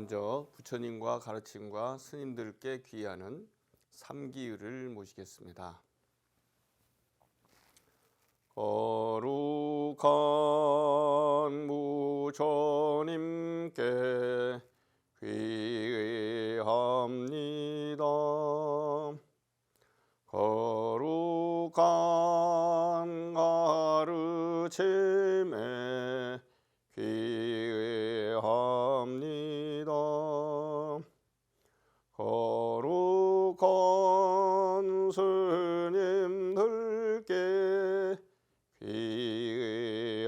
먼저 부처님과 가르침과 스님들께 귀의하는 삼기의를 모시겠습니다. 거룩한 부처님께 귀의합니다. 거룩한 가르침에 귀의합니다. 거룩한 스님들께 귀의합니다.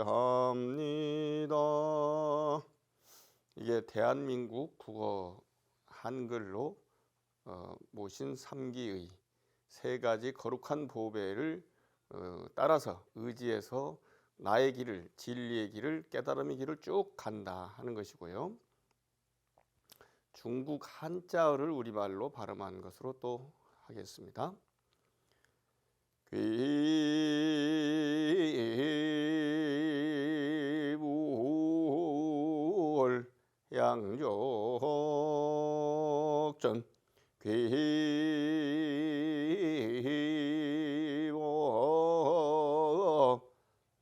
이게 대한민국 국어 한글로 모신 삼기의 세 가지 거룩한 보배를 따라서 의지해서 나의 길을, 진리의 길을, 깨달음의 길을 쭉 간다 하는 것이고요. 중국 한자어를 우리말로 발음한 것으로 또 하겠습니다. 귀불 양족전 귀보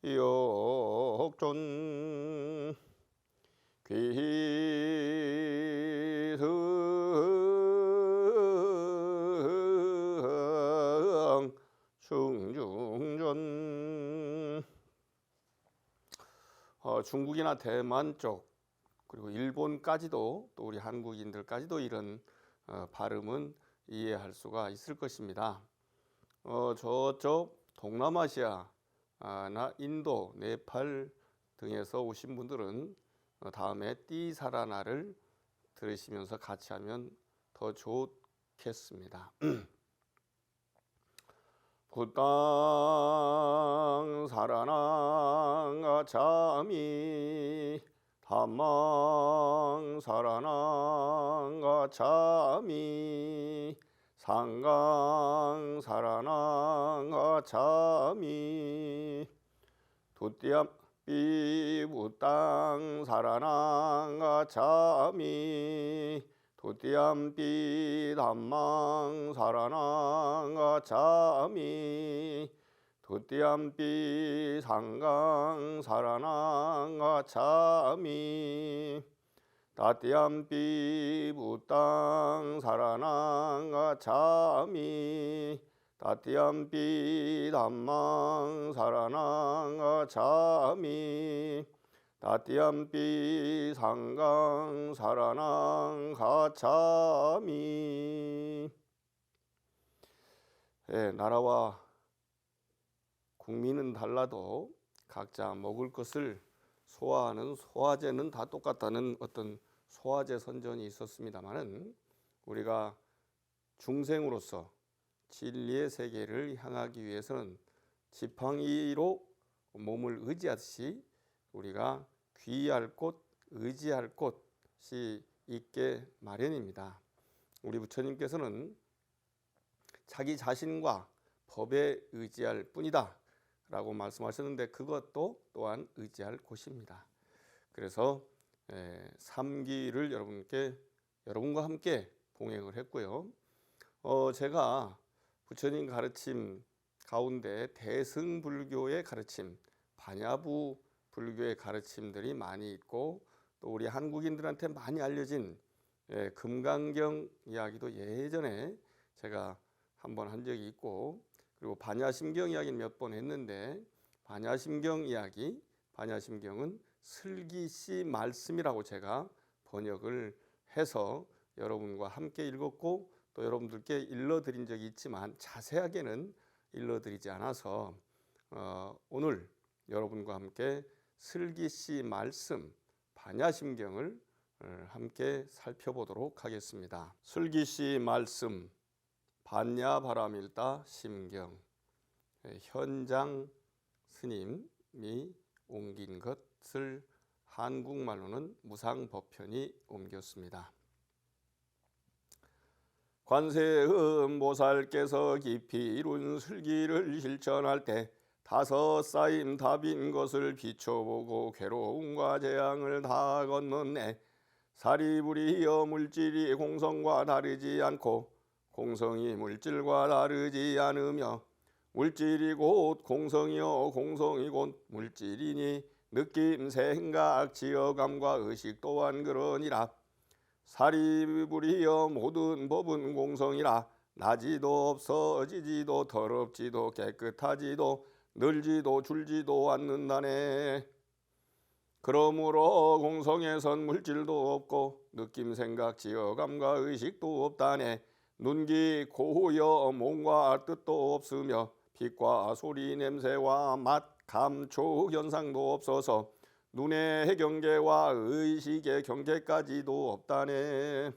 역존 귀승 충중전. 중국이나 대만 쪽 그리고 일본까지도 또 우리 한국인들까지도 이런 발음은 이해할 수가 있을 것입니다. 저쪽 동남아시아나 인도, 네팔 등에서 오신 분들은 다음에 띠사라나를 들으시면서 같이 하면 더 좋겠습니다. 굿땅 사라낭 가차미 담망 사라낭 가차미 상강 사라낭 가차미 두띠암 삐부땅 사라낭 가차미 두띠암삐 담망 사라낭 가차미 두띠암삐 상강 사라낭 가차미 다띠암삐 부땅 사라낭 가차미 다띠암삐 담망 사라낭 가차미 다띠암삐 상강 사라낭 가차미. 나라와 국민은 달라도 각자 먹을 것을 소화하는 소화제는 다 똑같다는 어떤 소화제 선전이 있었습니다마는 우리가 중생으로서 진리의 세계를 향하기 위해서는 지팡이로 몸을 의지하듯이 우리가 귀의할 곳, 의지할 곳이 있게 마련입니다. 우리 부처님께서는 자기 자신과 법에 의지할 뿐이다 라고 말씀하셨는데 그것도 또한 의지할 곳입니다. 그래서 삼기를 여러분과 함께 봉행을 했고요. 제가 부처님 가르침 가운데 대승불교의 가르침, 반야부 불교의 가르침들이 많이 있고 또 우리 한국인들한테 많이 알려진 금강경 이야기도 예전에 제가 한번 한 적이 있고 그리고 반야심경 이야기는 몇 번 했는데 반야심경 이야기, 반야심경은 슬기씨 말씀이라고 제가 번역을 해서 여러분과 함께 읽었고 또 여러분들께 일러드린 적이 있지만 자세하게는 일러드리지 않아서 오늘 여러분과 함께 슬기씨 말씀 반야심경을 함께 살펴보도록 하겠습니다. 슬기씨 말씀 반야바라밀다 심경, 현장 스님이 옮긴 것을 한국말로는 무상법편이 옮겼습니다. 관세음보살께서 깊이 이룬 슬기를 실천할 때 다섯 쌓임 답인 것을 비춰보고 괴로움과 재앙을 다 건넜네. 사리부리여 물질이 공성과 다르지 않고 공성이 물질과 다르지 않으며 물질이 곧 공성이요 공성이 곧 물질이니 느낌, 생각, 지어감과 의식 또한 그러니라. 사리부리여 모든 법은 공성이라. 나지도 없어지지도 더럽지도 깨끗하지도 늘지도 줄지도 않는다네. 그러므로 공성에선 물질도 없고 느낌, 생각, 지어감과 의식도 없다네. 눈기, 고여, 몸과 뜻도 없으며 빛과 소리, 냄새와 맛, 감, 촉, 현상도 없어서 눈의 경계와 의식의 경계까지도 없다네.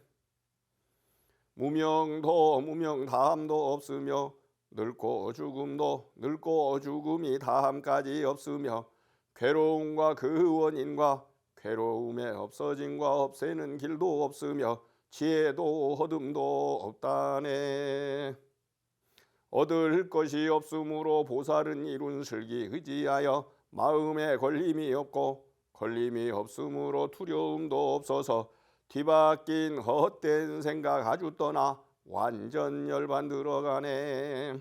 무명도 무명다함도 없으며 늙고 죽음이 다함까지 없으며 괴로움과 그 원인과 괴로움의 없어짐과 없애는 길도 없으며 지혜도 허듬도 없다네. 얻을 것이 없으므로 보살은 이룬 슬기 의지하여 마음에 걸림이 없고 걸림이 없으므로 두려움도 없어서 뒤바뀐 헛된 생각 아주 떠나 완전 열반 들어가네.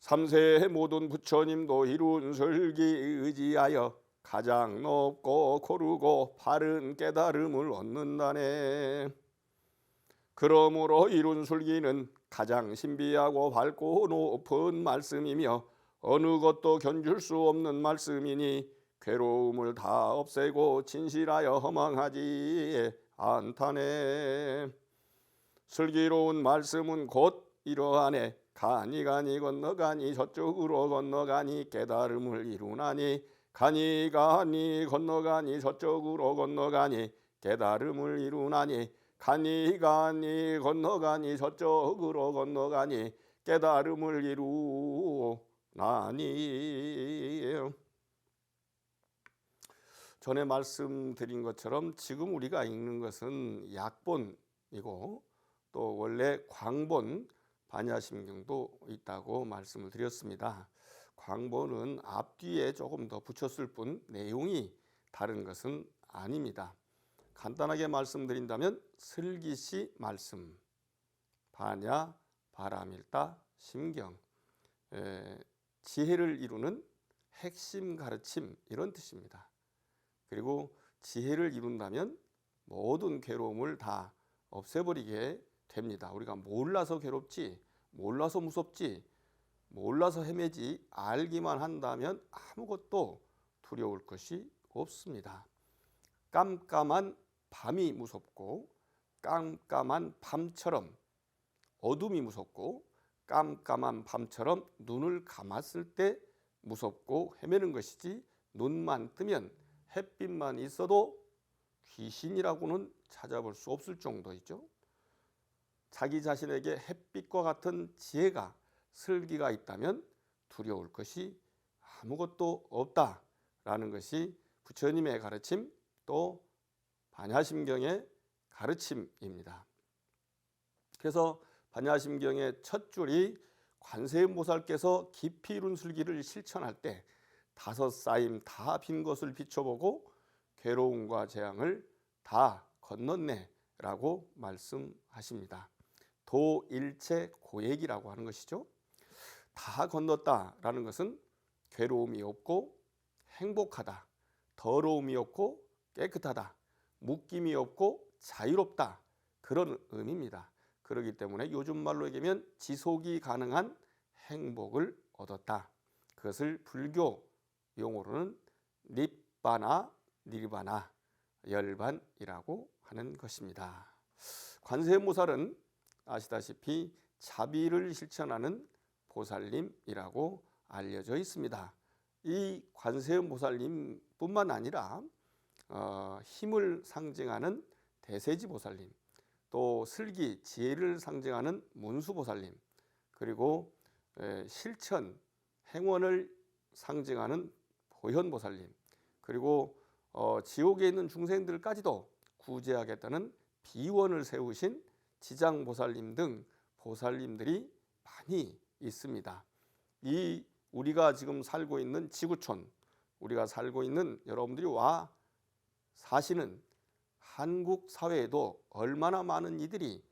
삼세 모든 부처님도 이룬 슬기 의지하여 가장 높고 고르고 바른 깨달음을 얻는다네. 그러므로 이룬 슬기는 가장 신비하고 밝고 높은 말씀이며 어느 것도 견줄 수 없는 말씀이니 괴로움을 다 없애고 진실하여 허망하지 않다네. 슬기로운 말씀은 곧 이러하네. 가니 건너가니 저쪽으로 건너가니 깨달음을 이루나니 가니 건너가니 저쪽으로 건너가니 깨달음을 이루나니 가니 건너가니 저쪽으로 건너가니 깨달음을 이루나니. 전에 말씀드린 것처럼 지금 우리가 읽는 것은 약본이고 또 원래 광본 반야심경도 있다고 말씀을 드렸습니다. 광본은 앞뒤에 조금 더 붙였을 뿐 내용이 다른 것은 아닙니다. 간단하게 말씀드린다면 슬기시 말씀, 반야, 바라밀다, 심경, 지혜를 이루는 핵심 가르침 이런 뜻입니다. 그리고 지혜를 이룬다면 모든 괴로움을 다 없애버리게 됩니다. 우리가 몰라서 괴롭지, 몰라서 무섭지, 몰라서 헤매지 알기만 한다면 아무것도 두려울 것이 없습니다. 깜깜한 밤이 무섭고 깜깜한 밤처럼 어둠이 무섭고 깜깜한 밤처럼 눈을 감았을 때 무섭고 헤매는 것이지 눈만 뜨면 햇빛만 있어도 귀신이라고는 찾아볼 수 없을 정도이죠. 자기 자신에게 햇빛과 같은 지혜가 슬기가 있다면 두려울 것이 아무것도 없다라는 것이 부처님의 가르침 또 반야심경의 가르침입니다. 그래서 반야심경의 첫 줄이 관세음보살께서 깊이 이룬 슬기를 실천할 때 다섯 쌓임 다 빈 것을 비춰보고 괴로움과 재앙을 다 건넜네라고 말씀하십니다. 도일체 고액이라고 하는 것이죠. 다 건넜다라는 것은 괴로움이 없고 행복하다, 더러움이 없고 깨끗하다, 묶임이 없고 자유롭다 그런 의미입니다. 그렇기 때문에 요즘 말로 얘기하면 지속이 가능한 행복을 얻었다. 그것을 불교 용어로는 닙바나, 니르바나, 열반이라고 하는 것입니다. 관세음보살은 아시다시피 자비를 실천하는 보살님이라고 알려져 있습니다. 이 관세음보살님 뿐만 아니라 힘을 상징하는 대세지보살님, 또 슬기, 지혜를 상징하는 문수보살님, 그리고 실천, 행원을 상징하는 보현보살님, 그리고 지옥에 있는 중생들까지도 구제하겠다는 비원을 세우신 지장보살님 등 보살님들이 많이 있습니다. 이 우리가 지금 살고 있는 지구촌, 우리가 살고 있는 여러분들이 와 사시는 한국 사회에도 얼마나 많은 이들이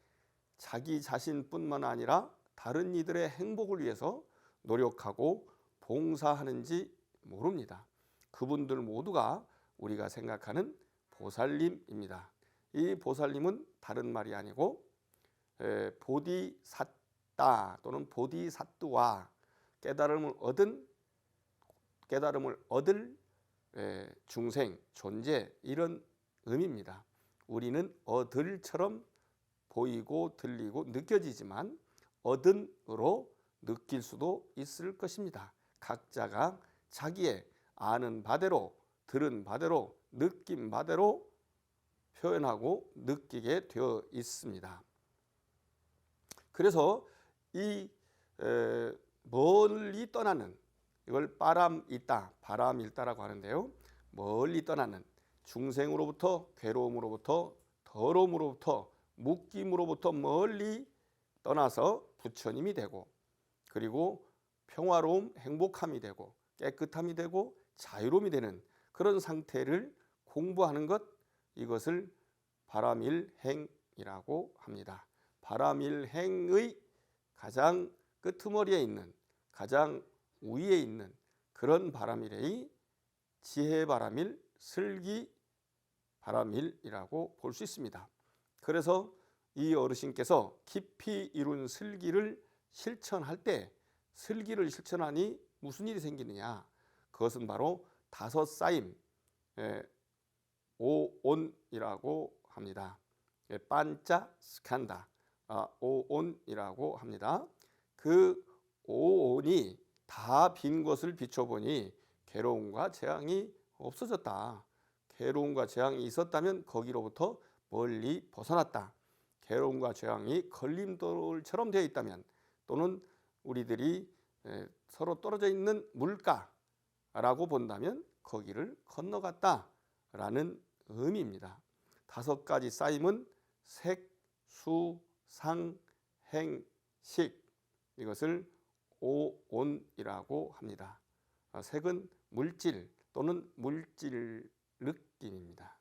자기 자신뿐만 아니라 다른 이들의 행복을 위해서 노력하고 봉사하는지 모릅니다. 그분들 모두가 우리가 생각하는 보살님입니다. 이 보살님은 다른 말이 아니고 보디사따 또는 보디사뚜와 깨달음을 얻을 중생, 존재, 이런 의미입니다. 우리는 얻을처럼 보이고 들리고 느껴지지만 얻은으로 느낄 수도 있을 것입니다. 각자가 자기의 아는 바대로, 들은 바대로, 느낀 바대로 표현하고 느끼게 되어 있습니다. 그래서 이 멀리 떠나는, 이걸 바람일다라고 하는데요. 멀리 떠나는 중생으로부터, 괴로움으로부터, 더러움으로부터, 묶임으로부터 멀리 떠나서 부처님이 되고, 그리고 평화로움, 행복함이 되고, 깨끗함이 되고, 자유로움이 되는 그런 상태를 공부하는 것, 이것을 바람일행이라고 합니다. 바람일행의 가장 끄트머리에 있는, 가장 위에 있는 그런 바람일의 지혜바람일, 슬기바람일이라고 볼 수 있습니다. 그래서 이 어르신께서 깊이 이룬 슬기를 실천할 때, 슬기를 실천하니 무슨 일이 생기느냐? 그것은 바로 다섯 쌓임, 오온이라고 합니다. 반짜 스칸다, 오온이라고 합니다. 그 오온이 다 빈 것을 비춰보니 괴로움과 재앙이 없어졌다. 괴로움과 재앙이 있었다면 거기로부터 멀리 벗어났다. 괴로움과 재앙이 걸림돌처럼 되어 있다면, 또는 우리들이 서로 떨어져 있는 물가라고 본다면 거기를 건너갔다라는 의미입니다. 다섯 가지 쌓임은 색, 수, 상, 행, 식, 이것을 오온이라고 합니다. 색은 물질 또는 물질 느낌입니다.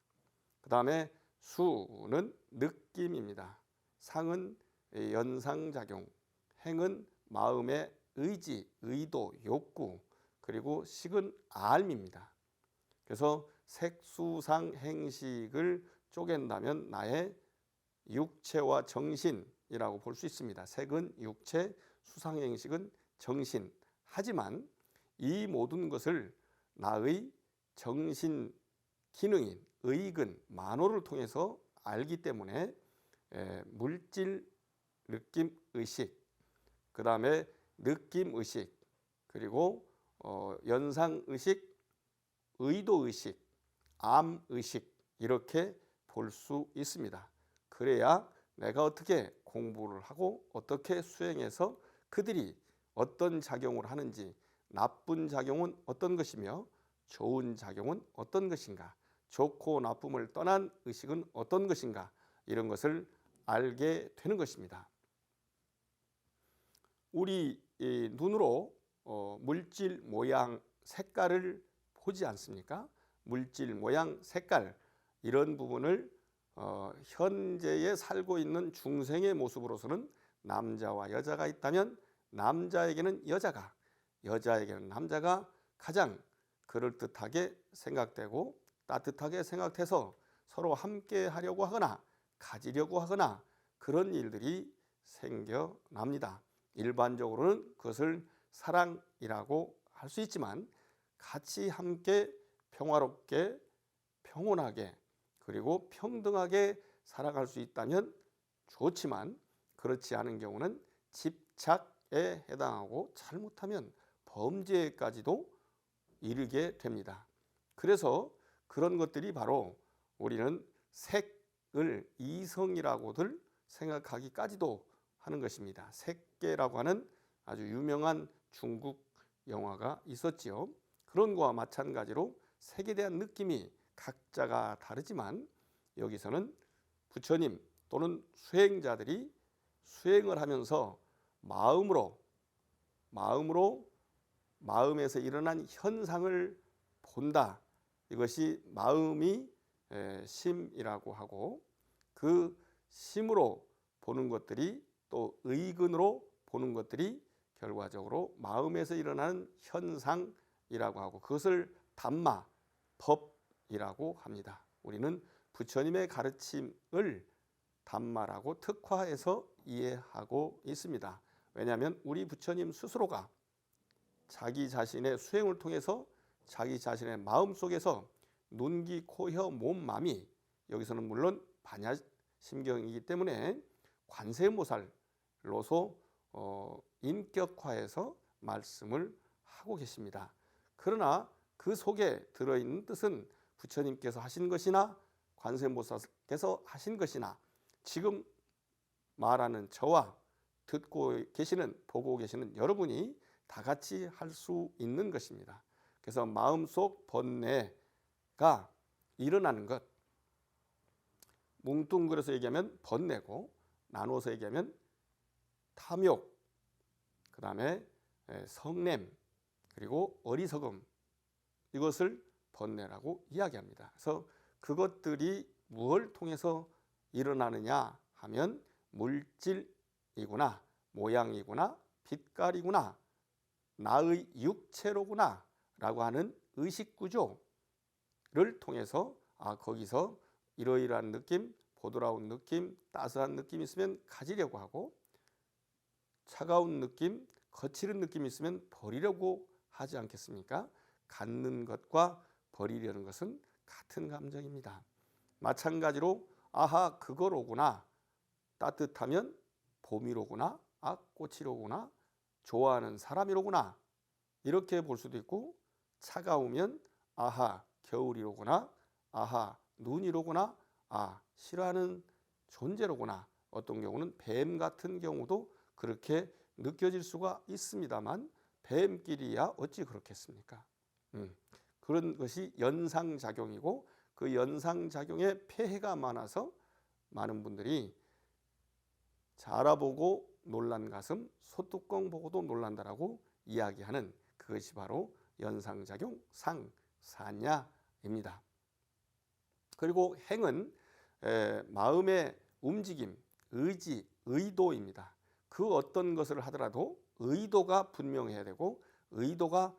그 다음에 수는 느낌입니다. 상은 연상작용, 행은 마음의 의지, 의도, 욕구, 그리고 식은 알미입니다. 그래서 색, 수, 상, 행식을 쪼갠다면 나의 육체와 정신이라고 볼 수 있습니다. 색은 육체, 수상, 행식은 정신. 하지만 이 모든 것을 나의 정신 기능인 의근, 만호를 통해서 알기 때문에 물질, 느낌, 의식, 그 다음에 느낌, 의식, 그리고 연상, 의식, 의도, 의식, 암, 의식, 이렇게 볼 수 있습니다. 그래야 내가 어떻게 공부를 하고 어떻게 수행해서 그들이 어떤 작용을 하는지, 나쁜 작용은 어떤 것이며 좋은 작용은 어떤 것인가, 좋고 나쁨을 떠난 의식은 어떤 것인가, 이런 것을 알게 되는 것입니다. 우리 눈으로 물질, 모양, 색깔을 보지 않습니까? 물질, 모양, 색깔, 이런 부분을 현재에 살고 있는 중생의 모습으로서는 남자와 여자가 있다면 남자에게는 여자가, 여자에게는 남자가 가장 그럴듯하게 생각되고 따뜻하게 생각해서 서로 함께 하려고 하거나 가지려고 하거나 그런 일들이 생겨납니다. 일반적으로는 그것을 사랑이라고 할 수 있지만, 같이 함께 평화롭게, 평온하게, 그리고 평등하게 살아갈 수 있다면 좋지만, 그렇지 않은 경우는 집착에 해당하고 잘못하면 범죄까지도 이르게 됩니다. 그래서 그런 것들이 바로 우리는 색을 이성이라고들 생각하기까지도 하는 것입니다. 색계라고 하는 아주 유명한 중국 영화가 있었지요. 그런 거와 마찬가지로 색에 대한 느낌이 각자가 다르지만, 여기서는 부처님 또는 수행자들이 수행을 하면서 마음에서 일어난 현상을 본다. 이것이 마음이 심이라고 하고, 그 심으로 보는 것들이 또 의근으로 보는 것들이 결과적으로 마음에서 일어나는 현상이라고 하고, 그것을 담마, 법이라고 합니다. 우리는 부처님의 가르침을 담마라고 특화해서 이해하고 있습니다. 왜냐하면 우리 부처님 스스로가 자기 자신의 수행을 통해서 자기 자신의 마음속에서 눈, 귀, 코, 혀, 몸, 마음이, 여기서는 물론 반야심경이기 때문에 관세음보살로서 인격화해서 말씀을 하고 계십니다. 그러나 그 속에 들어있는 뜻은 부처님께서 하신 것이나 관세음보살께서 하신 것이나 지금 말하는 저와 듣고 계시는, 보고 계시는 여러분이 다 같이 할 수 있는 것입니다. 그래서 마음속 번뇌가 일어나는 것, 뭉뚱그려서 얘기하면 번뇌고, 나눠서 얘기하면 탐욕, 그 다음에 성냄, 그리고 어리석음, 이것을 번뇌라고 이야기합니다. 그래서 그것들이 무엇을 통해서 일어나느냐 하면 물질이구나, 모양이구나, 빛깔이구나, 나의 육체로구나 라고 하는 의식구조를 통해서 거기서 이러이러한 느낌, 보드라운 느낌, 따스한 느낌이 있으면 가지려고 하고, 차가운 느낌, 거칠은 느낌이 있으면 버리려고 하지 않겠습니까? 갖는 것과 버리려는 것은 같은 감정입니다. 마찬가지로 아하 그거로구나, 따뜻하면 봄이로구나, 꽃이로구나, 좋아하는 사람이로구나, 이렇게 볼 수도 있고, 차가우면 아하 겨울이로구나, 아하 눈이로구나, 싫어하는 존재로구나, 어떤 경우는 뱀 같은 경우도 그렇게 느껴질 수가 있습니다만, 뱀끼리야 어찌 그렇겠습니까? 그런 것이 연상작용이고, 그 연상작용에 폐해가 많아서 많은 분들이 자라보고 놀란 가슴, 소뚜껑 보고도 놀란다라고 이야기하는 그것이 바로 연상작용 상사냐입니다. 그리고 행은 마음의 움직임, 의지, 의도입니다. 그 어떤 것을 하더라도 의도가 분명해야 되고, 의도가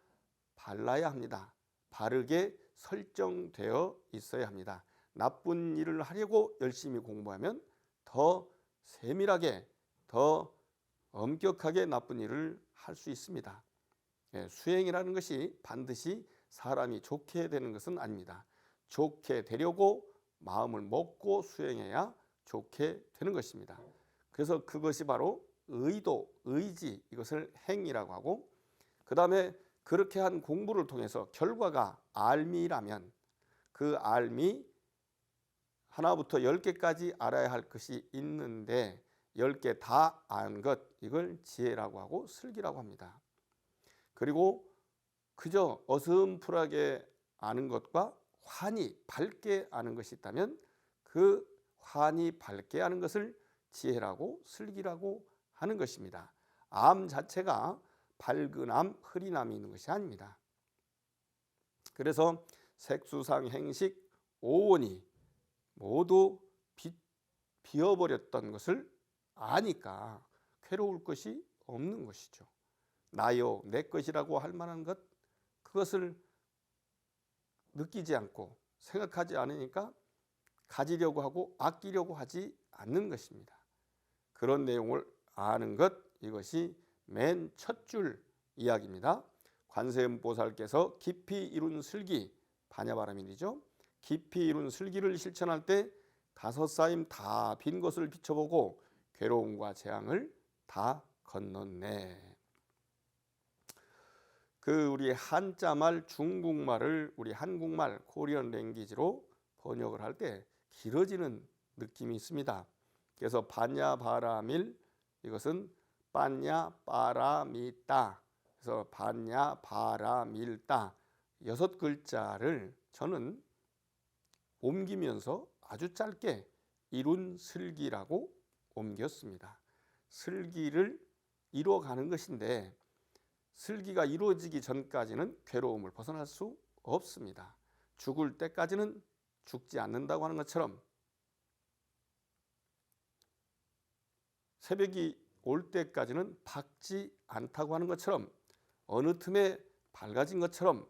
발라야 합니다. 바르게 설정되어 있어야 합니다. 나쁜 일을 하려고 열심히 공부하면 더 세밀하게, 더 엄격하게 나쁜 일을 할 수 있습니다. 수행이라는 것이 반드시 사람이 좋게 되는 것은 아닙니다. 좋게 되려고 마음을 먹고 수행해야 좋게 되는 것입니다. 그래서 그것이 바로 의도, 의지, 이것을 행이라고 하고, 그 다음에 그렇게 한 공부를 통해서 결과가 알미라면 그 알미, 하나부터 10개까지 알아야 할 것이 있는데 10개 다 아는 것, 이걸 지혜라고 하고 슬기라고 합니다. 그리고 그저 어슴푸하게 아는 것과 환히 밝게 아는 것이 있다면 그 환히 밝게 아는 것을 지혜라고 슬기라고 하는 것입니다. 암 자체가 밝은 암, 흐린 암이 있는 것이 아닙니다. 그래서 색수상 행식 오원이 모두 비어버렸던 것을 아니까 괴로울 것이 없는 것이죠. 나요, 내 것이라고 할 만한 것, 그것을 느끼지 않고 생각하지 않으니까 가지려고 하고 아끼려고 하지 않는 것입니다. 그런 내용을 아는 것, 이것이 맨 첫 줄 이야기입니다. 관세음보살께서 깊이 이룬 슬기, 반야바라밀이죠. 깊이 이룬 슬기를 실천할 때 다섯 쌓임 다 빈 것을 비춰보고 괴로움과 재앙을 다 건넜네. 우리 한자말, 중국말을 우리 한국말, 코리안 랭귀지로 번역을 할 때 길어지는 느낌이 있습니다. 그래서 반야바라밀, 이것은 반야바라미따, 그래서 반야바라밀따 6글자를 저는 옮기면서 아주 짧게 이룬 슬기라고 옮겼습니다. 슬기를 이루어가는 것인데, 슬기가 이루어지기 전까지는 괴로움을 벗어날 수 없습니다. 죽을 때까지는 죽지 않는다고 하는 것처럼 새벽이 올 때까지는 밝지 않다고 하는 것처럼 어느 틈에 밝아진 것처럼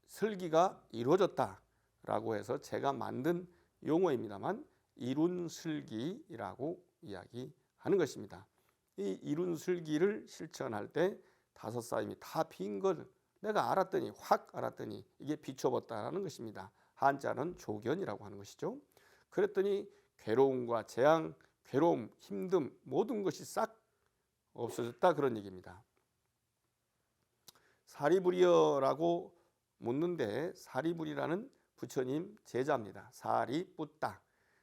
슬기가 이루어졌다라고 해서 제가 만든 용어입니다만 이룬슬기라고 이야기하는 것입니다. 이 이룬슬기를 실천할 때 다섯 사임이 다 빈 걸 내가 알았더니 확 알았더니 이게 비춰봤다라는 것입니다. 한자는 조견이라고 하는 것이죠. 그랬더니 괴로움과 재앙, 괴로움, 힘듦 모든 것이 싹 없어졌다 그런 얘기입니다. 사리부리여라고 묻는데 사리부리라는 부처님 제자입니다. 사리뿌따,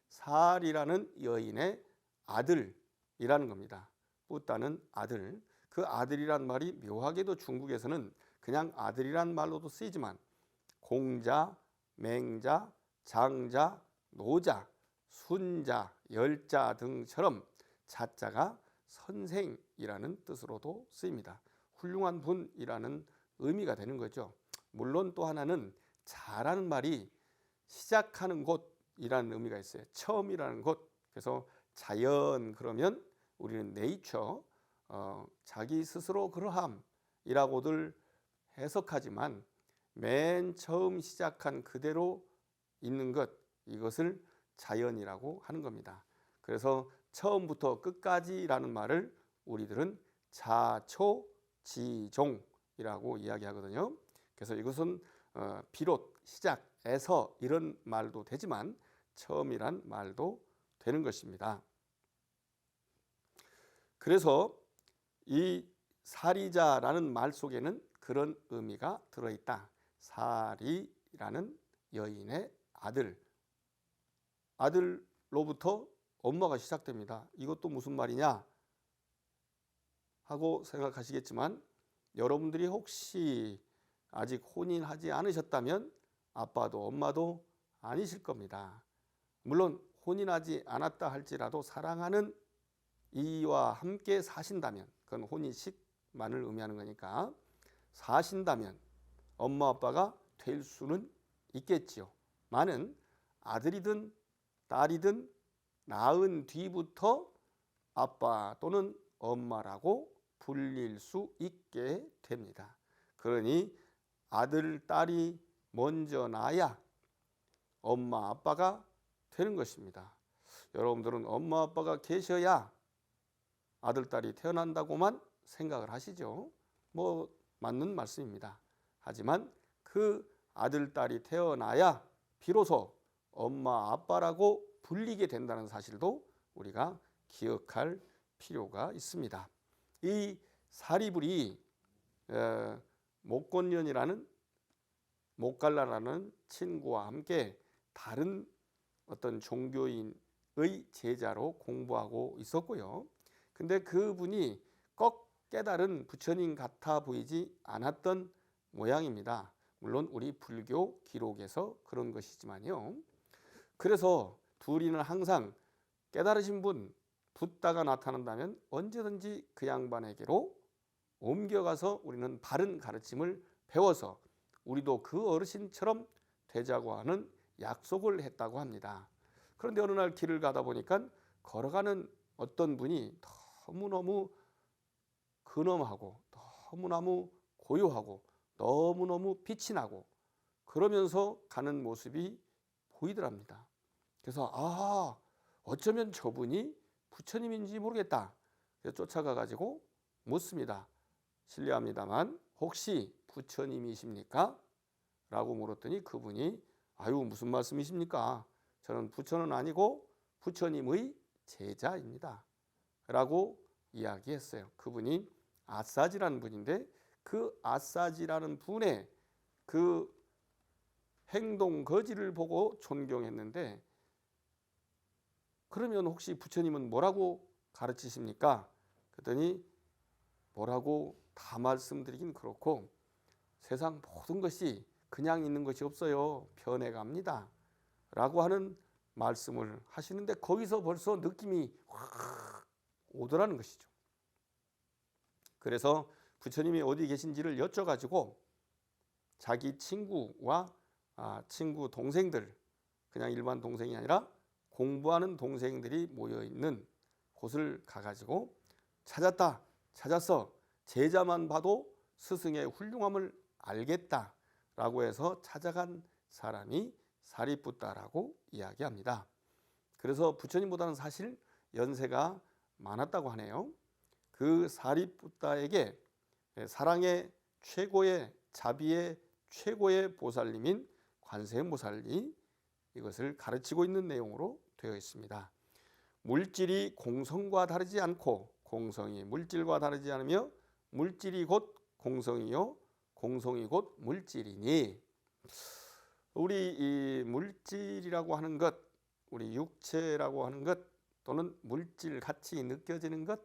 살이라는 여인의 아들이라는 겁니다. 뿌따는 아들. 그 아들이란 말이 묘하게도 중국에서는 그냥 아들이란 말로도 쓰이지만 공자, 맹자, 장자, 노자, 순자, 열자 등처럼 자자가 선생이라는 뜻으로도 쓰입니다. 훌륭한 분이라는 의미가 되는 거죠. 물론 또 하나는 자라는 말이 시작하는 곳이라는 의미가 있어요. 처음이라는 곳. 그래서 자연 그러면 우리는 네이처, 자기 스스로 그러함이라고들 해석하지만 맨 처음 시작한 그대로 있는 것, 이것을 자연이라고 하는 겁니다. 그래서 처음부터 끝까지라는 말을 우리들은 자초지종이라고 이야기하거든요. 그래서 이것은 비롯, 시작에서 이런 말도 되지만 처음이란 말도 되는 것입니다. 그래서 이 사리자라는 말 속에는 그런 의미가 들어있다. 사리라는 여인의 아들로부터 엄마가 시작됩니다. 이것도 무슨 말이냐 하고 생각하시겠지만 여러분들이 혹시 아직 혼인하지 않으셨다면 아빠도 엄마도 아니실 겁니다. 물론 혼인하지 않았다 할지라도 사랑하는 이와 함께 사신다면, 그건 혼인식만을 의미하는 거니까 사신다면 엄마 아빠가 될 수는 있겠지요. 많은 아들이든 딸이든 낳은 뒤부터 아빠 또는 엄마라고 불릴 수 있게 됩니다. 그러니 아들, 딸이 먼저 낳아야 엄마, 아빠가 되는 것입니다. 여러분들은 엄마, 아빠가 계셔야 아들, 딸이 태어난다고만 생각을 하시죠. 뭐 맞는 말씀입니다. 하지만 그 아들, 딸이 태어나야 비로소 엄마, 아빠라고 불리게 된다는 사실도 우리가 기억할 필요가 있습니다. 이 사리불이 목곤년이라는 목갈라라는 친구와 함께 다른 어떤 종교인의 제자로 공부하고 있었고요. 근데 그분이 꼭 깨달은 부처님 같아 보이지 않았던 모양입니다. 물론 우리 불교 기록에서 그런 것이지만요. 그래서 둘이는 항상 깨달으신 분, 붓다가 나타난다면 언제든지 그 양반에게로 옮겨가서 우리는 바른 가르침을 배워서 우리도 그 어르신처럼 되자고 하는 약속을 했다고 합니다. 그런데 어느 날 길을 가다 보니까 걸어가는 어떤 분이 너무너무 근엄하고 너무너무 고요하고 너무너무 빛이 나고 그러면서 가는 모습이 보이더랍니다. 그래서 어쩌면 저분이 부처님인지 모르겠다. 그래서 쫓아가 가지고 묻습니다. 실례합니다만 혹시 부처님이십니까? 라고 물었더니 그분이 무슨 말씀이십니까? 저는 부처는 아니고 부처님의 제자입니다. 라고 이야기했어요. 그분이 아싸지라는 분인데 그 아싸지라는 분의 그 행동 거지를 보고 존경했는데 그러면 혹시 부처님은 뭐라고 가르치십니까? 그랬더니 뭐라고 다 말씀드리긴 그렇고 세상 모든 것이 그냥 있는 것이 없어요. 변해갑니다. 라고 하는 말씀을 하시는데 거기서 벌써 느낌이 확 오더라는 것이죠. 그래서 부처님이 어디 계신지를 여쭤가지고 자기 친구와 친구 동생들 그냥 일반 동생이 아니라 공부하는 동생들이 모여있는 곳을 가가지고 찾았어. 제자만 봐도 스승의 훌륭함을 알겠다라고 해서 찾아간 사람이 사리푸타라고 이야기합니다. 그래서 부처님보다는 사실 연세가 많았다고 하네요. 그 사리푸타에게 사랑의 최고의 자비의 최고의 보살님인 관세음보살이 이것을 가르치고 있는 내용으로 되어 있습니다. 물질이 공성과 다르지 않고 공성이 물질과 다르지 않으며 물질이 곧 공성이요 공성이 곧 물질이니, 우리 이 물질이라고 하는 것, 우리 육체라고 하는 것 또는 물질 같이 느껴지는 것,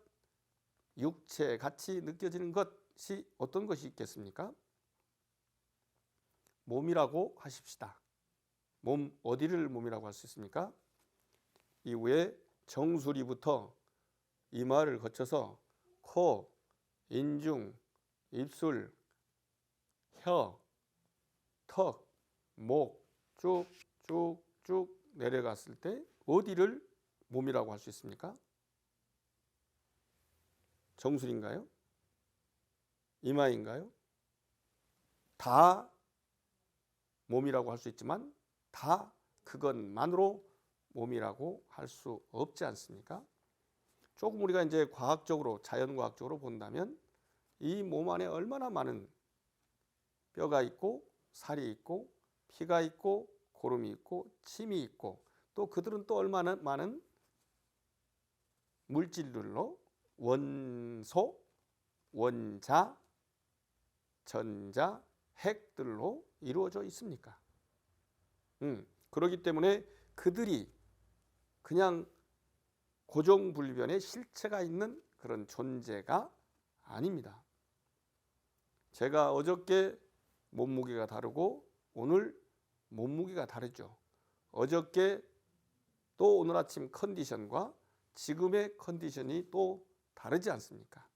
육체 같이 느껴지는 것이 어떤 것이 있겠습니까? 몸이라고 하십시다. 몸 어디를 몸이라고 할 수 있습니까? 이후에 정수리부터 이마를 거쳐서 코, 인중, 입술, 혀, 턱, 목 쭉쭉쭉 내려갔을 때 어디를 몸이라고 할 수 있습니까? 정수리인가요? 이마인가요? 다 몸이라고 할 수 있지만 다 그것만으로 몸이라고 할 수 없지 않습니까? 조금 우리가 이제 과학적으로 자연과학적으로 본다면 이 몸 안에 얼마나 많은 뼈가 있고 살이 있고 피가 있고 고름이 있고 침이 있고 또 그들은 또 얼마나 많은 물질들로 원소, 원자, 전자, 핵들로 이루어져 있습니까? 그렇기 때문에 그들이 그냥 고정불변의 실체가 있는 그런 존재가 아닙니다. 제가 어저께 몸무게가 다르고 오늘 몸무게가 다르죠. 어저께 또 오늘 아침 컨디션과 지금의 컨디션이 또 다르지 않습니까?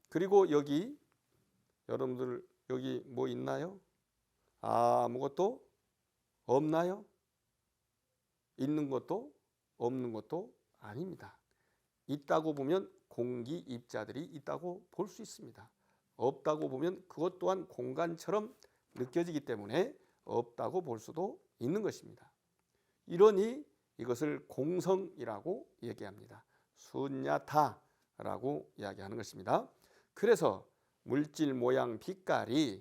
그리고 여기 여러분들 여기 뭐 있나요? 아무것도 없나요? 있는 것도 없는 것도 아닙니다. 있다고 보면 공기 입자들이 있다고 볼 수 있습니다. 없다고 보면 그것 또한 공간처럼 느껴지기 때문에 없다고 볼 수도 있는 것입니다. 이러니 이것을 공성이라고 얘기합니다. 숫냐타라고 이야기하는 것입니다. 그래서 물질 모양 빛깔이라는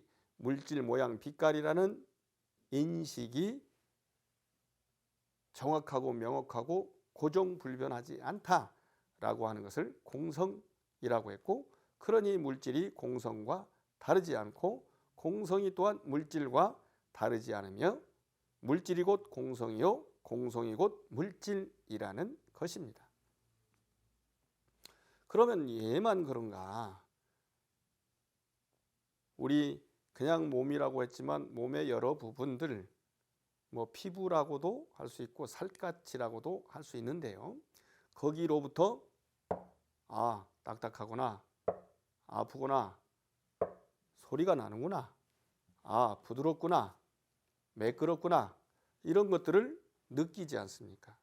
인식이 정확하고 명확하고 고정불변하지 않다라고 하는 것을 공성이라고 했고, 그러니 물질이 공성과 다르지 않고 공성이 또한 물질과 다르지 않으며 물질이 곧 공성이요 공성이 곧 물질이라는 것입니다. 그러면 얘만 그런가? 우리 그냥 몸이라고 했지만 몸의 여러 부분들, 뭐 피부라고도 할 수 있고 살갗이라고도 할 수 있는데요. 거기로부터 딱딱하구나, 아프구나, 소리가 나는구나, 부드럽구나, 매끄럽구나, 이런 것들을 느끼지 않습니까?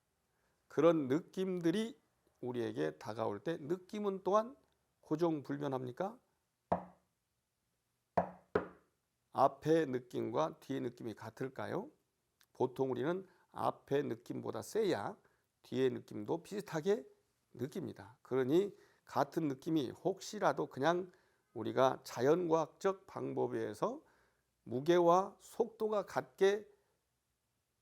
그런 느낌들이 우리에게 다가올 때 느낌은 또한 고정불변합니까? 앞의 느낌과 뒤의 느낌이 같을까요? 보통 우리는 앞의 느낌보다 세야 뒤의 느낌도 비슷하게 느낍니다. 그러니 같은 느낌이 혹시라도 그냥 우리가 자연과학적 방법에 의해서 무게와 속도가 같게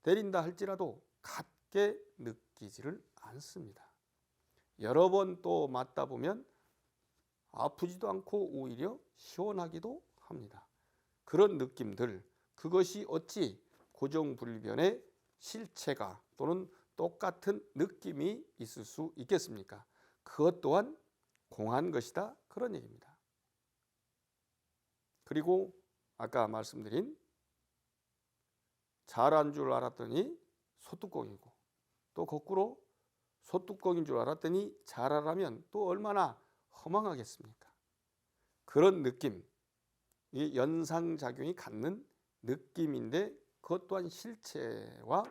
내린다 할지라도 같게 느끼지를 않습니다. 여러 번 또 맞다 보면 아프지도 않고 오히려 시원하기도 합니다. 그런 느낌들, 그것이 어찌 고정불변의 실체가 또는 똑같은 느낌이 있을 수 있겠습니까? 그것 또한 공한 것이다, 그런 얘기입니다. 그리고 아까 말씀드린 잘한 줄 알았더니 소뚜껑이고, 또 거꾸로 소뚜껑인 줄 알았더니 잘하라면 또 얼마나 허망하겠습니까? 그런 느낌, 이 연상작용이 갖는 느낌인데 그것 또한 실체와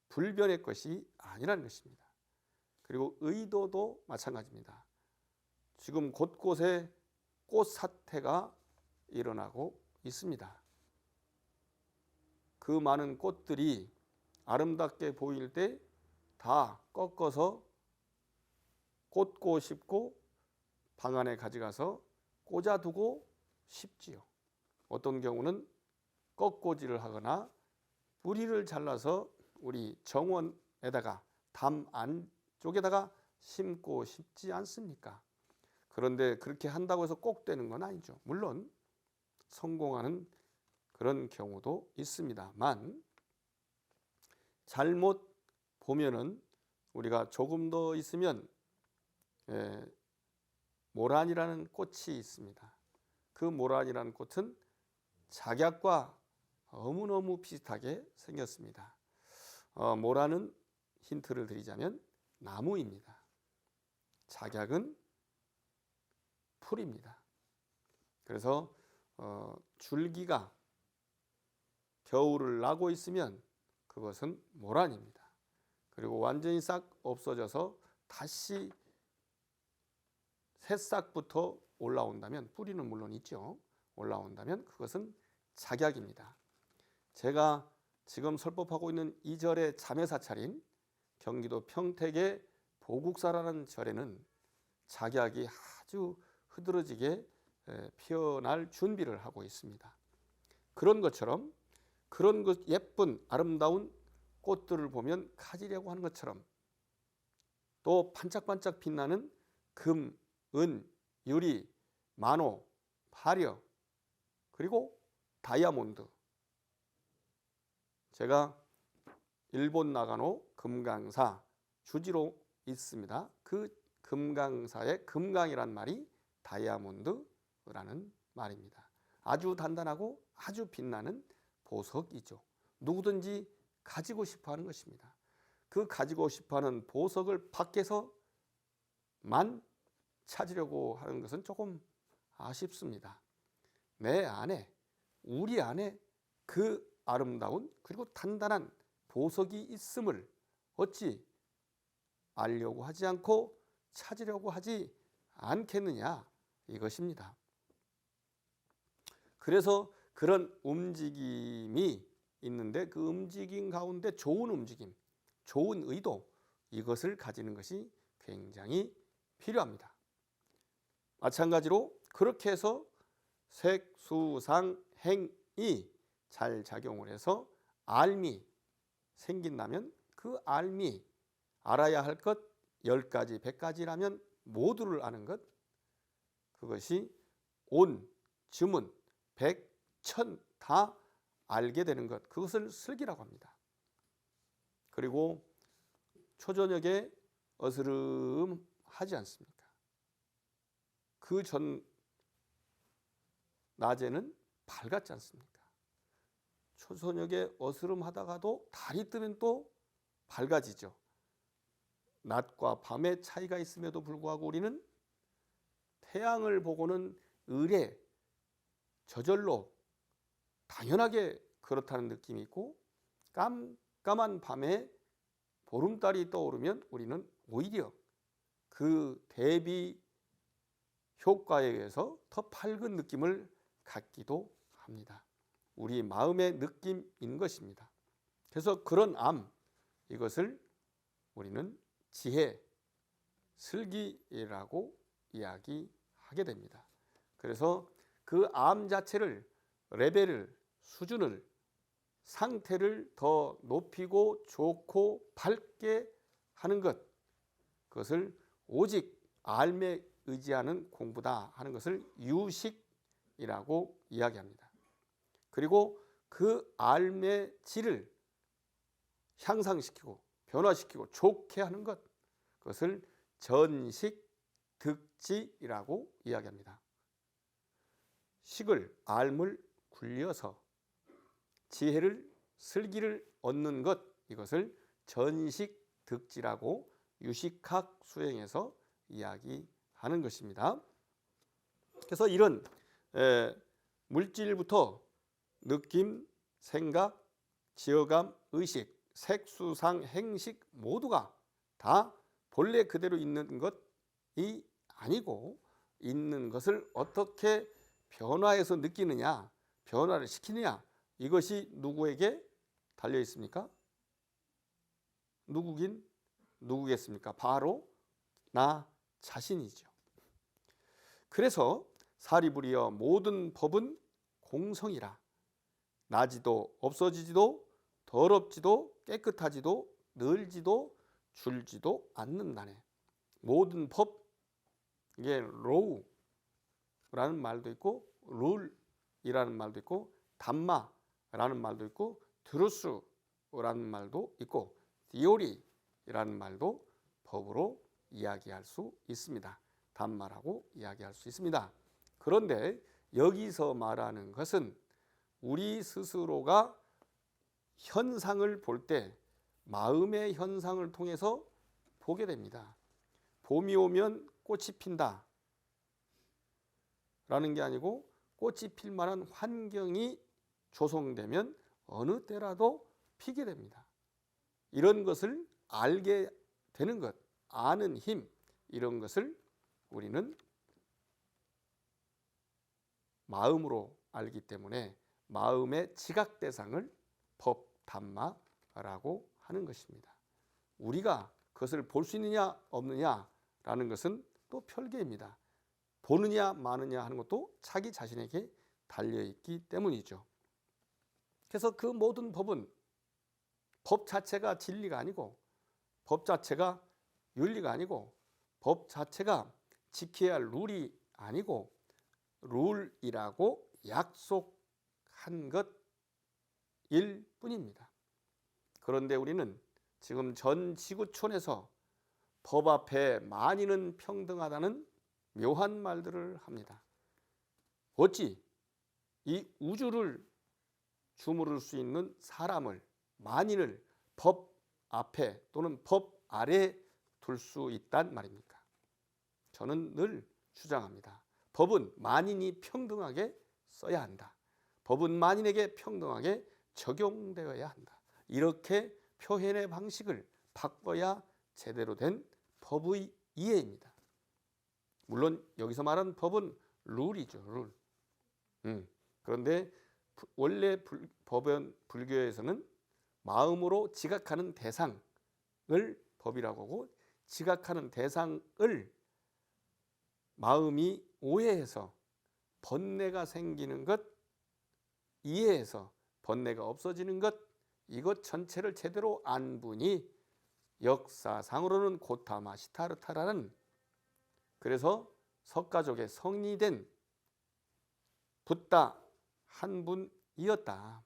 불변의 것이 아니라는 것입니다. 그리고 의도도 마찬가지입니다. 지금 곳곳에 꽃 사태가 일어나고 있습니다. 그 많은 꽃들이 아름답게 보일 때 다 꺾어서 꽂고 싶고 방 안에 가져가서 꽂아두고 싶지요. 어떤 경우는 꺾꽂이를 하거나 뿌리를 잘라서 우리 정원에다가 담 안쪽에다가 심고 싶지 않습니까? 그런데 그렇게 한다고 해서 꼭 되는 건 아니죠. 물론 성공하는 그런 경우도 있습니다만, 잘못 보면은 우리가 조금 더 있으면 모란이라는 꽃이 있습니다. 그 모란이라는 꽃은 작약과 너무너무 비슷하게 생겼습니다. 모란은 힌트를 드리자면 나무입니다. 작약은 풀입니다. 그래서 줄기가 겨울을 나고 있으면 그것은 모란입니다. 그리고 완전히 싹 없어져서 다시 새싹부터 올라온다면, 뿌리는 물론 있죠. 올라온다면 그것은 작약입니다. 제가 지금 설법하고 있는 이 절의 자매사찰인 경기도 평택의 보국사라는 절에는 작약이 아주 흐드러지게 피어날 준비를 하고 있습니다. 그런 것처럼, 그런 것 예쁜 아름다운 꽃들을 보면 가지려고 하는 것처럼, 또 반짝반짝 빛나는 금, 은, 유리, 만호, 발여, 그리고 다이아몬드. 제가 일본 나가노 금강사 주지로 있습니다. 그 금강사의 금강이란 말이 다이아몬드라는 말입니다. 아주 단단하고 아주 빛나는 보석이죠. 누구든지 가지고 싶어하는 것입니다. 그 가지고 싶어하는 보석을 밖에서만 찾으려고 하는 것은 조금 아쉽습니다. 내 안에, 우리 안에 그 아름다운 그리고 단단한 보석이 있음을 어찌 알려고 하지 않고 찾으려고 하지 않겠느냐, 이것입니다. 그래서 그런 움직임이 있는데, 그 움직임 가운데 좋은 움직임, 좋은 의도, 이것을 가지는 것이 굉장히 필요합니다. 마찬가지로 그렇게 해서 색, 수, 상, 행이 잘 작용을 해서 알미 생긴다면, 그 알미, 알아야 할 것 10가지, 100가지라면 모두를 아는 것, 그것이 온, 주문, 백, 천 다 알게 되는 것, 그것을 슬기라고 합니다. 그리고 초저녁에 어스름하지 않습니까? 그 전 낮에는 밝았지 않습니까? 초저녁에 어스름하다가도 달이 뜨면 또 밝아지죠. 낮과 밤의 차이가 있음에도 불구하고 우리는 태양을 보고는 의례, 저절로 당연하게 그렇다는 느낌이 있고, 깜깜한 밤에 보름달이 떠오르면 우리는 오히려 그 대비 효과에 의해서 더 밝은 느낌을 갖기도 합니다. 우리 마음의 느낌인 것입니다. 그래서 그런 암, 이것을 우리는 지혜, 슬기라고 이야기하게 됩니다. 그래서 그 암 자체를, 레벨을, 수준을, 상태를 더 높이고 좋고 밝게 하는 것, 그것을 오직 알매 의지하는 공부다 하는 것을 유식이라고 이야기합니다. 그리고 그 알매 질을 향상시키고 변화시키고 좋게 하는 것, 그것을 전식, 득지라고 이야기합니다. 식을, 알물 굴려서 지혜를, 슬기를 얻는 것, 이것을 전식, 득지라고 유식학 수행에서 이야기하는 것입니다. 그래서 이런 물질부터 느낌, 생각, 지어감, 의식, 색수상, 행식 모두가 다 본래 그대로 있는 것이 아니고 있는 것을 어떻게 변화해서 느끼느냐, 변화를 시키느냐, 이것이 누구에게 달려 있습니까? 누구겠습니까? 바로 나 자신이죠. 그래서 사리부리여 모든 법은 공성이라. 나지도 없어지지도 더럽지도 깨끗하지도 늘지도 줄지도 않는다네. 모든 법, 이게 로우라는 말도 있고 룰이라는 말도 있고 담마라는 말도 있고 트루스라는 말도 있고 디오리라는 말도 법으로 이야기할 수 있습니다. 담마라고 이야기할 수 있습니다. 그런데 여기서 말하는 것은 우리 스스로가 현상을 볼 때 마음의 현상을 통해서 보게 됩니다. 봄이 오면 꽃이 핀다 라는 게 아니고 꽃이 필 만한 환경이 조성되면 어느 때라도 피게 됩니다. 이런 것을 알게 되는 것, 아는 힘, 이런 것을 우리는 마음으로 알기 때문에 마음의 지각 대상을 법, 담마라고 하는 것입니다. 우리가 그것을 볼 수 있느냐 없느냐라는 것은 또 별개입니다. 보느냐 마느냐 하는 것도 자기 자신에게 달려있기 때문이죠. 그래서 그 모든 법은 법 자체가 진리가 아니고 법 자체가 윤리가 아니고 법 자체가 지켜야 할 룰이 아니고 룰이라고 약속한 것일 뿐입니다. 그런데 우리는 지금 전 지구촌에서 법 앞에 만인은 평등하다는 묘한 말들을 합니다. 어찌 이 우주를 주무를 수 있는 사람을, 만인을 법 앞에 또는 법 아래에 둘 수 있단 말입니까? 저는 늘 주장합니다. 법은 만인이 평등하게 써야 한다. 법은 만인에게 평등하게 적용되어야 한다. 이렇게 표현의 방식을 바꿔야 제대로 된 법의 이해입니다. 물론 여기서 말하는 법은 룰이죠. 룰. 그런데 원래 불교에서는 마음으로 지각하는 대상을 법이라고 하고 지각하는 대상을 마음이 오해해서 번뇌가 생기는 것, 이해해서 번뇌가 없어지는 것, 이것 전체를 제대로 안 분이 역사상으로는 고타마 시타르타라는, 그래서 석가족의 성인이 된 붓다 한 분이었다.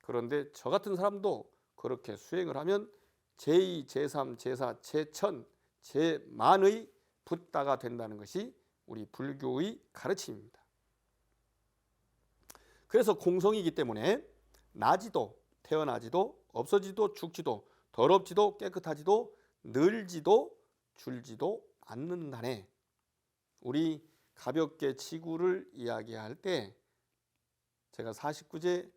그런데 저 같은 사람도 그렇게 수행을 하면 제2, 제3, 제4, 제1000, 제10,000의 붓다가 된다는 것이 우리 불교의 가르침입니다. 그래서 공성이기 때문에 나지도 태어나지도 없어지도 죽지도 더럽지도 깨끗하지도 늘지도 줄지도 않는다네. 우리 가볍게 지구를 이야기할 때 제가 49제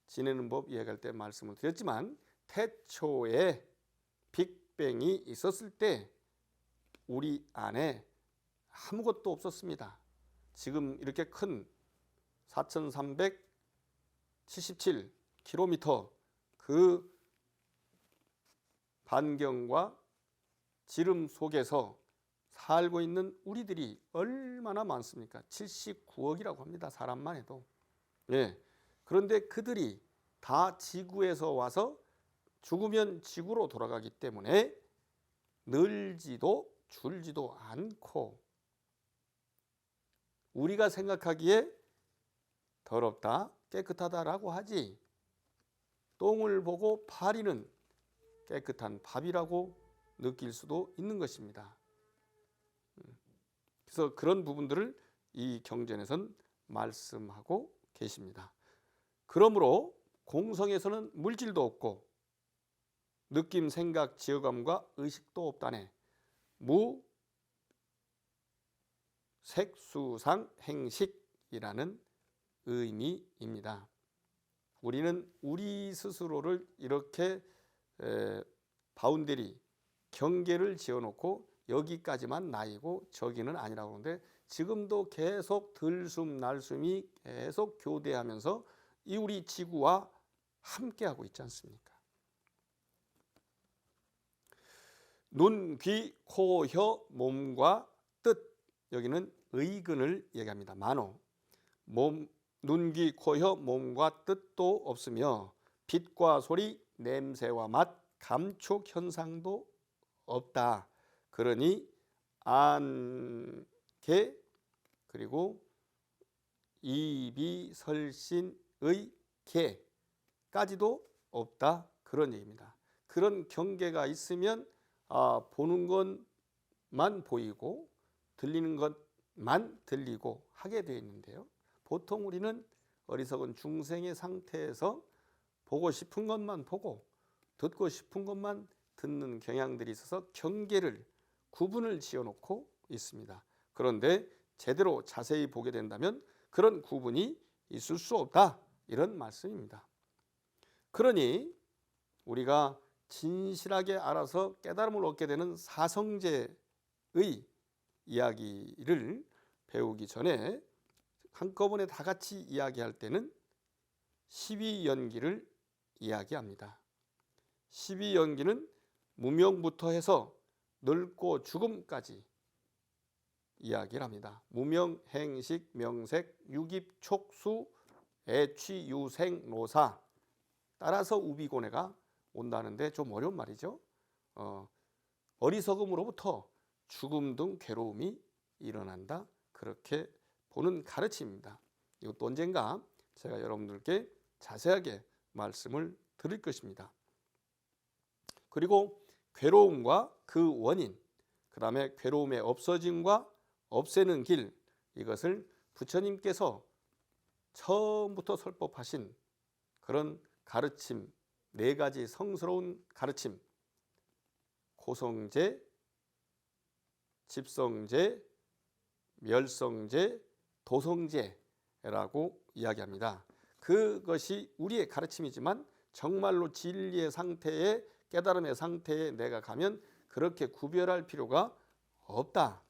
지내는 법 이야기할 때 말씀을 드렸지만 태초에 빅뱅이 있었을 때 우리 안에 아무것도 없었습니다. 지금 이렇게 큰 4,377km 그 반경과 지름 속에서 살고 있는 우리들이 얼마나 많습니까? 79억이라고 합니다. 사람만 해도. 예. 그런데 그들이 다 지구에서 와서 죽으면 지구로 돌아가기 때문에 늘지도 줄지도 않고 우리가 생각하기에 더럽다, 깨끗하다라고 하지 똥을 보고 파리는 깨끗한 밥이라고 느낄 수도 있는 것입니다. 그래서 그런 부분들을 이 경전에선 말씀하고 계십니다. 그러므로 공성에서는 물질도 없고 느낌, 생각, 지어감과 의식도 없다네. 무, 색, 수, 상, 행식이라는 의미입니다. 우리는 우리 스스로를 이렇게 바운더리, 경계를 지어놓고 여기까지만 나이고 저기는 아니라고 하는데 지금도 계속 들숨 날숨이 계속 교대하면서 이 우리 지구와 함께하고 있지 않습니까? 눈, 귀, 코, 혀, 몸과 뜻, 여기는 의근을 얘기합니다. 만호. 눈, 귀, 코, 혀, 몸과 뜻도 없으며 빛과 소리, 냄새와 맛, 감촉 현상도 없다. 그러니 안개 그리고 이비설신의 개까지도 없다. 그런 얘기입니다. 그런 경계가 있으면 보는 것만 보이고 들리는 것만 들리고 하게 되어 있는데요. 보통 우리는 어리석은 중생의 상태에서 보고 싶은 것만 보고 듣고 싶은 것만 듣는 경향들이 있어서 경계를 구분을 지어놓고 있습니다. 그런데 제대로 자세히 보게 된다면 그런 구분이 있을 수 없다. 이런 말씀입니다. 그러니 우리가 진실하게 알아서 깨달음을 얻게 되는 사성제의 이야기를 배우기 전에 한꺼번에 다 같이 이야기할 때는 12연기를 이야기합니다. 12연기는 무명부터 해서 늙고 죽음까지 이야기를 합니다. 무명, 행식, 명색, 유깁, 촉수, 애취, 유생, 노사 따라서 우비고뇌가 온다는데 좀 어려운 말이죠. 어리석음으로부터 죽음 등 괴로움이 일어난다. 그렇게 보는 가르침입니다. 이것도 언젠가 제가 여러분들께 자세하게 말씀을 드릴 것입니다. 그리고 괴로움과 그 원인, 그 다음에 괴로움의 없어짐과 없애는 길, 이것을 부처님께서 처음부터 설법하신 그런 가르침, 4가지 성스러운 가르침, 고성제, 집성제, 멸성제, 도성제라고 이야기합니다. 그것이 우리의 가르침이지만 정말로 진리의 상태에, 깨달음의 상태에 내가 가면 그렇게 구별할 필요가 없다.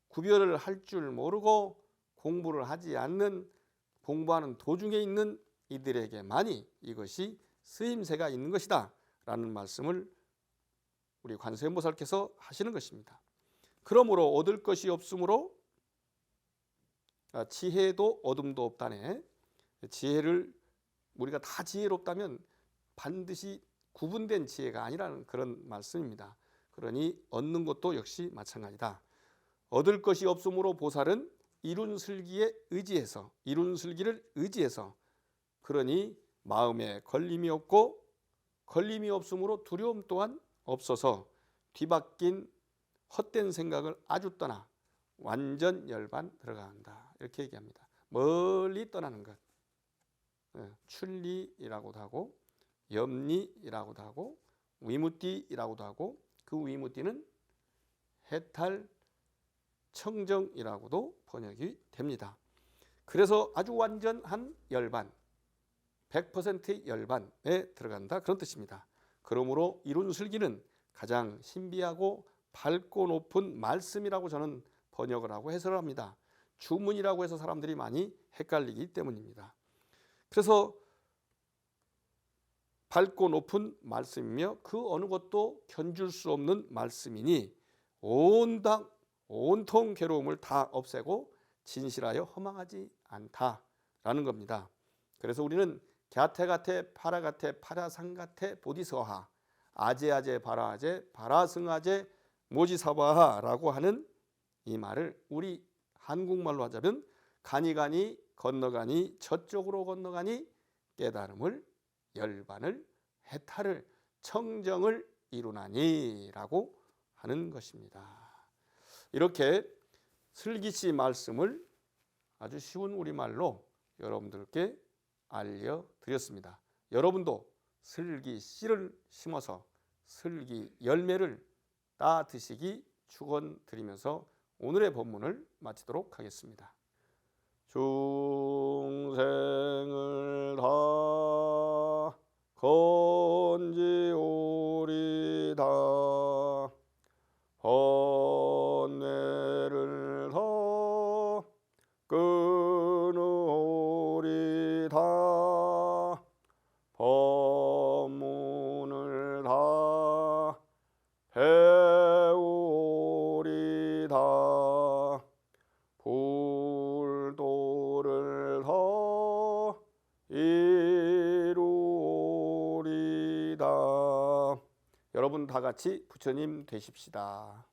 구별을 할 줄 모르고 공부를 하지 않는, 공부하는 도중에 있는 이들에게만이 이것이 쓰임새가 있는 것이다 라는 말씀을 우리 관세음보살께서 하시는 것입니다. 그러므로 얻을 것이 없으므로 지혜도 얻음도 없다네. 지혜를 우리가 다 지혜롭다면 반드시 구분된 지혜가 아니라는 그런 말씀입니다. 그러니 얻는 것도 역시 마찬가지다. 얻을 것이 없으므로 보살은 이룬슬기에 의지해서, 이룬슬기를 의지해서, 그러니 마음에 걸림이 없고 걸림이 없으므로 두려움 또한 없어서 뒤바뀐 헛된 생각을 아주 떠나 완전 열반 들어간다. 이렇게 얘기합니다. 멀리 떠나는 것. 출리이라고도 하고 염리이라고도 하고 위무띠이라고도 하고 그 위무띠는 해탈 청정이라고도 번역이 됩니다. 그래서 아주 완전한 열반, 100%의 열반에 들어간다 그런 뜻입니다. 그러므로 이룬슬기는 가장 신비하고 밝고 높은 말씀이라고 저는 번역을 하고 해설을 합니다. 주문이라고 해서 사람들이 많이 헷갈리기 때문입니다. 그래서 밝고 높은 말씀이며 그 어느 것도 견줄 수 없는 말씀이니 온통 괴로움을 다 없애고 진실하여 허망하지 않다라는 겁니다. 그래서 우리는 갸테가테 파라가테 파라상가테 보디서하 아제아제 바라아제 바라승아제 모지사바하라고 하는 이 말을 우리 한국말로 하자면 가니 건너가니 저쪽으로 건너가니 깨달음을 열반을 해탈을 청정을 이루나니라고 하는 것입니다. 이렇게 슬기씨 말씀을 아주 쉬운 우리말로 여러분들께 알려드렸습니다. 여러분도 슬기씨를 심어서 슬기 열매를 따 드시기 축원드리면서 오늘의 본문을 마치도록 하겠습니다. 중생을 다 불도를 더 이루리다. 여러분 다 같이 부처님 되십시다.